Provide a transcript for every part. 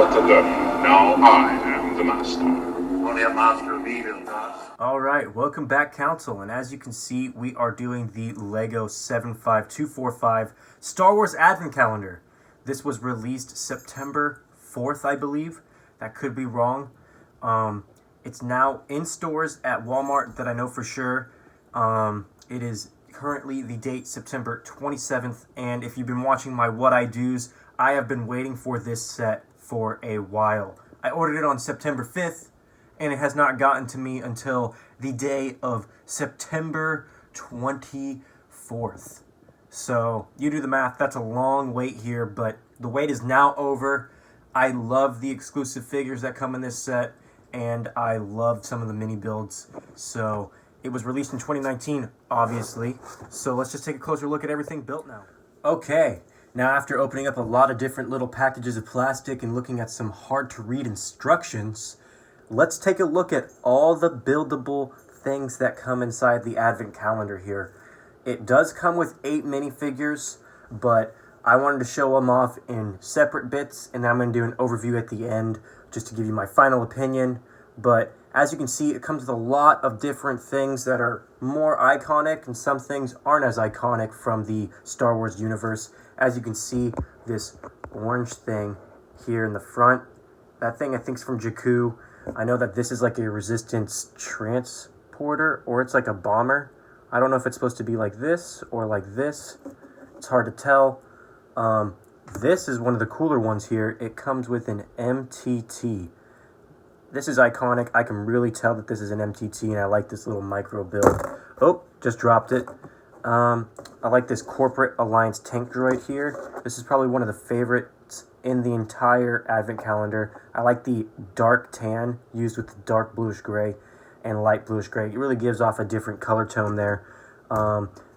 what to learn. Now I am the master. Only a master of evil, gods. Alright, welcome back, Council, and as you can see, we are doing the LEGO 75245 Star Wars Advent Calendar. This was released September 4th, I believe. That could be wrong. It's now in stores at Walmart, that I know for sure. It is currently the date September 27th, and if you've been watching my What I Do's, I have been waiting for this set for a while. I ordered it on September 5th, and it has not gotten to me until the day of September 24th. So, you do the math, that's a long wait here, but the wait is now over. I love the exclusive figures that come in this set, and I loved some of the mini builds. So, it was released in 2019, obviously. So, let's just take a closer look at everything built now. Okay, now after opening up a lot of different little packages of plastic and looking at some hard-to-read instructions, let's take a look at all the buildable things that come inside the Advent Calendar here. It does come with 8 minifigures, but I wanted to show them off in separate bits, and I'm going to do an overview at the end just to give you my final opinion. But as you can see, it comes with a lot of different things that are more iconic, and some things aren't as iconic from the Star Wars universe. As you can see, this orange thing here in the front, that thing I think is from Jakku. I know that this is like a resistance transporter, or it's like a bomber. I don't know if it's supposed to be like this or like this. It's hard to tell. This is one of the cooler ones here. It comes with an MTT. This is iconic. I can really tell that this is an MTT, and I like this little micro build. Oh, just dropped it. I like this Corporate Alliance tank droid here. This is probably one of the favorites in the entire Advent Calendar. I like the dark tan used with the dark bluish gray and light bluish gray. It really gives off a different color tone there.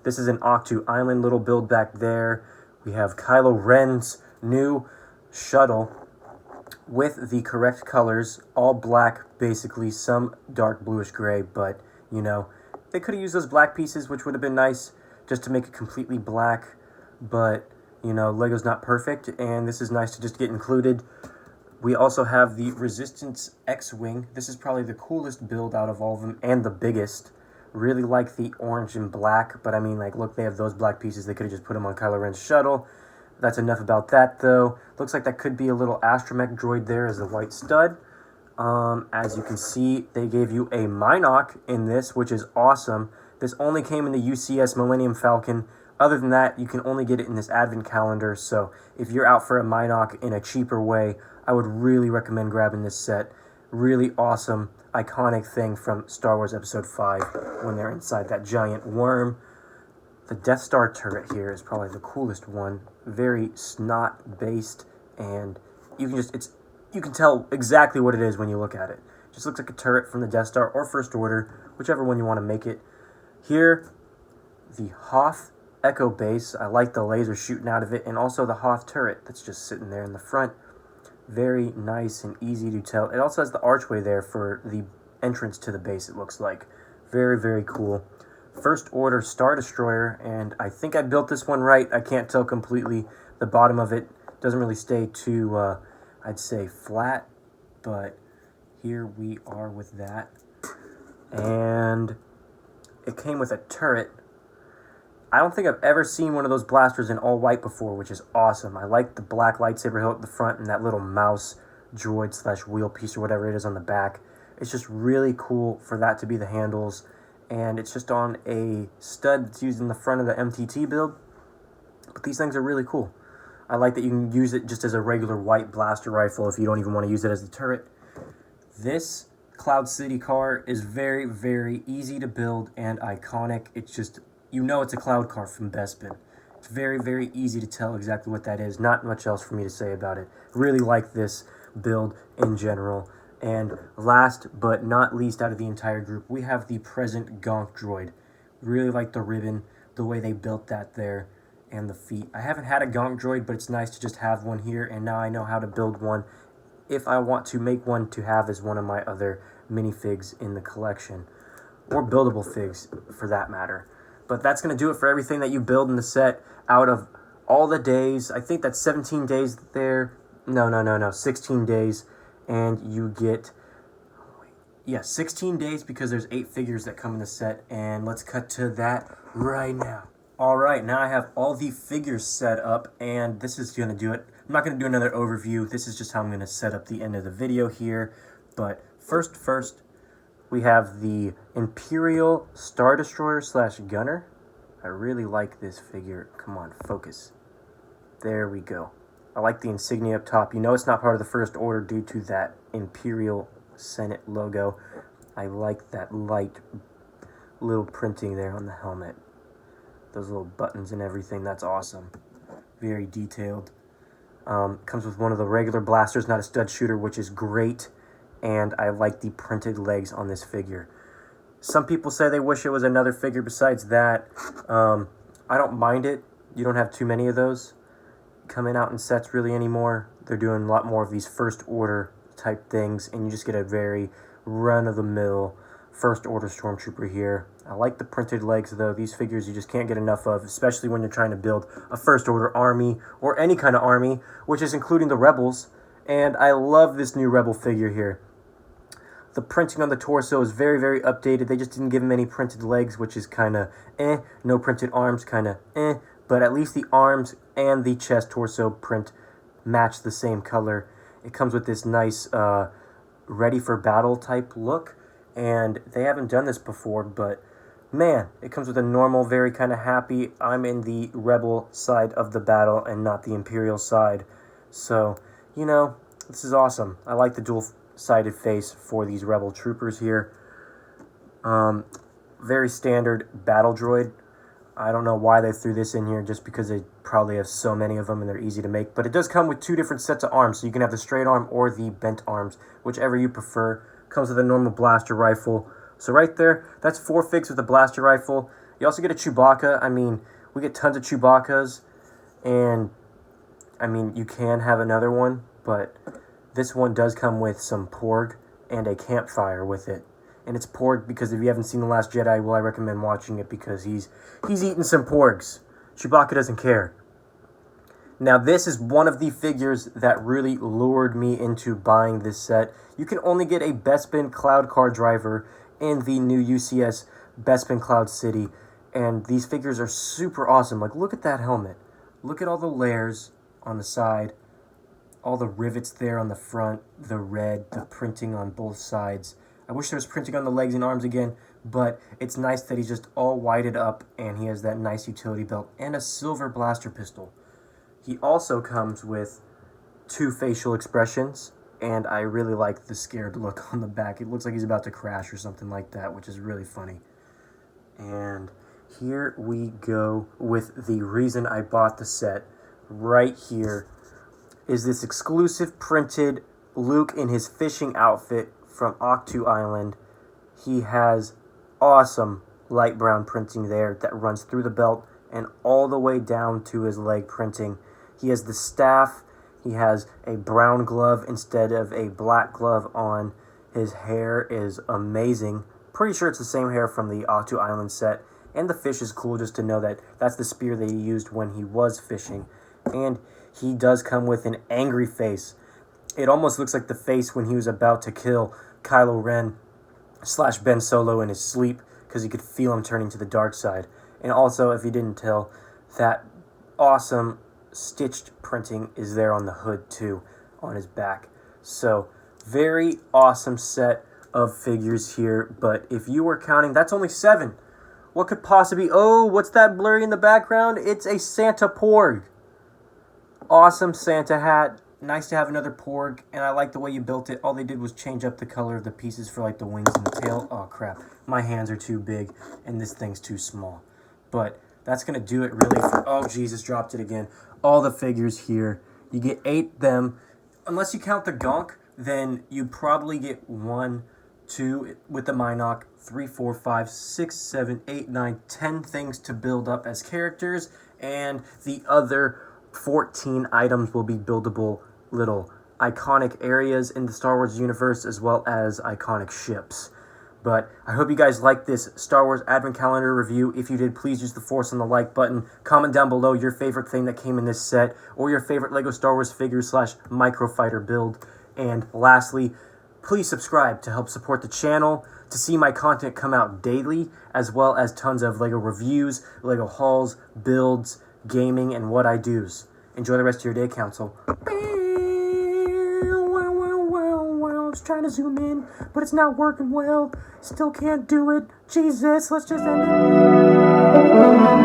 This is an Octu Island little build back there. We have Kylo Ren's new shuttle with the correct colors, all black basically, some dark bluish gray, but you know, they could have used those black pieces, which would have been nice just to make it completely black, but you know, Lego's not perfect, and this is nice to just get included. We also have the Resistance X-Wing. This is probably the coolest build out of all of them, and the biggest. Really like the orange and black, but I mean, like, look, they have those black pieces. They could have just put them on Kylo Ren's shuttle. That's enough about that, though. Looks like that could be a little astromech droid there as the white stud. As you can see, they gave you a Minoc in this, which is awesome. This only came in the UCS Millennium Falcon. Other than that, you can only get it in this Advent Calendar, so if you're out for a Minoc in a cheaper way, I would really recommend grabbing this set. Really awesome, iconic thing from Star Wars Episode 5 when they're inside that giant worm. The Death Star turret here is probably the coolest one. Very snot-based, and you can tell exactly what it is when you look at it. Just looks like a turret from the Death Star or First Order, whichever one you want to make it. Here, the Hoth Echo Base. I like the laser shooting out of it, and also the Hoth turret that's just sitting there in the front. Very nice and easy to tell. It also has the archway there for the entrance to the base, it looks like. Very, very cool. First Order Star Destroyer, and I think I built this one right. I can't tell completely. The bottom of it doesn't really stay too, I'd say, flat, but here we are with that. And it came with a turret. I don't think I've ever seen one of those blasters in all white before, which is awesome. I like the black lightsaber hilt at the front and that little mouse droid slash wheel piece or whatever it is on the back. It's just really cool for that to be the handles. And it's just on a stud that's used in the front of the MTT build. But these things are really cool. I like that you can use it just as a regular white blaster rifle if you don't even want to use it as a turret. This Cloud City car is very, very easy to build and iconic. It's just, you know, it's a Cloud car from Bespin. It's very, very easy to tell exactly what that is. Not much else for me to say about it. Really like this build in general. And last but not least out of the entire group, we have the present Gonk droid. Really like the ribbon, the way they built that there, and the feet. I haven't had a Gonk droid, but it's nice to just have one here, and now I know how to build one if I want to make one to have as one of my other minifigs in the collection. Or buildable figs, for that matter. But that's going to do it for everything that you build in the set out of all the days. I think that's 17 days there. No. 16 days, and you get 16 days because there's 8 figures that come in the set, and let's cut to that right now. All right, now I have all the figures set up, and this is going to do it. I'm not going to do another overview. This is just how I'm going to set up the end of the video here. But first, we have the Imperial Star Destroyer / Gunner. I really like this figure. Come on, focus. There we go. I like the insignia up top. You know it's not part of the First Order due to that Imperial Senate logo. I like that light little printing there on the helmet. Those little buttons and everything. That's awesome. Very detailed. Comes with one of the regular blasters, not a stud shooter, which is great. And I like the printed legs on this figure. Some people say they wish it was another figure besides that. I don't mind it. You don't have too many of those coming out in sets really anymore. They're doing a lot more of these First Order type things, and you just get a very run-of-the-mill First Order Stormtrooper here. I like the printed legs, though. These figures you just can't get enough of, especially when you're trying to build a First Order army, or any kind of army, which is including the Rebels. And I love this new Rebel figure here. The printing on the torso is very, very updated. They just didn't give him any printed legs, which is kind of No printed arms, kind of But at least the arms and the chest torso print match the same color. It comes with this nice ready for battle type look. And they haven't done this before, but man, it comes with a normal, very kind of happy. I'm in the Rebel side of the battle and not the Imperial side. So, you know, this is awesome. I like the dual-sided face for these Rebel troopers here. Very standard battle droid. I don't know why they threw this in here, just because they probably have so many of them and they're easy to make. But it does come with 2 different sets of arms, so you can have the straight arm or the bent arms, whichever you prefer. Comes with a normal blaster rifle. So right there, that's 4 figs with a blaster rifle. You also get a Chewbacca. I mean, we get tons of Chewbaccas, and I mean, you can have another one, but this one does come with some porg and a campfire with it. And it's porg because if you haven't seen The Last Jedi, well, I recommend watching it because he's eating some porgs. Chewbacca doesn't care. Now, this is one of the figures that really lured me into buying this set. You can only get a Bespin Cloud Car driver in the new UCS Bespin Cloud City. And these figures are super awesome. Like, look at that helmet. Look at all the layers on the side. All the rivets there on the front. The red, the printing on both sides. I wish there was printing on the legs and arms again, but it's nice that he's just all whited up and he has that nice utility belt and a silver blaster pistol. He also comes with 2 facial expressions, and I really like the scared look on the back. It looks like he's about to crash or something like that, which is really funny. And here we go with the reason I bought the set. Right here is this exclusive printed Luke in his fishing outfit from Octu Island. He has awesome light brown printing there that runs through the belt and all the way down to his leg printing. He has the staff. He has a brown glove instead of a black glove on. His hair is amazing. Pretty sure it's the same hair from the Octu Island set. And the fish is cool just to know that that's the spear that he used when he was fishing. And he does come with an angry face. It almost looks like the face when he was about to kill Kylo Ren / Ben Solo in his sleep, because you could feel him turning to the dark side. And also, if you didn't tell, that awesome stitched printing is there on the hood too, on his back. So, very awesome set of figures here, but if you were counting, that's only 7. What could possibly... Oh, what's that blurry in the background? It's a Santa Porg. Awesome Santa hat. Nice to have another Porg, and I like the way you built it. All they did was change up the color of the pieces for like the wings and the tail. Oh crap, my hands are too big and this thing's too small. But that's going to do it really for... Oh Jesus, dropped it again. All the figures here. You get 8 them. Unless you count the Gonk, then you probably get 1, 2 with the Minok, 3, 4, 5, 6, 7, 8, 9, 10 things to build up as characters, and the other 14 items will be buildable little iconic areas in the Star Wars universe as well as iconic ships. But I hope you guys liked this Star Wars Advent Calendar review. If you did, please use the force on the like button. Comment down below your favorite thing that came in this set, or your favorite LEGO Star Wars figure / microfighter build. And lastly, please subscribe to help support the channel, to see my content come out daily, as well as tons of LEGO reviews, LEGO hauls, builds, gaming, and what I do's. Enjoy the rest of your day, Council. I was trying to zoom in, but it's not working well. Still can't do it. Jesus, let's just end it.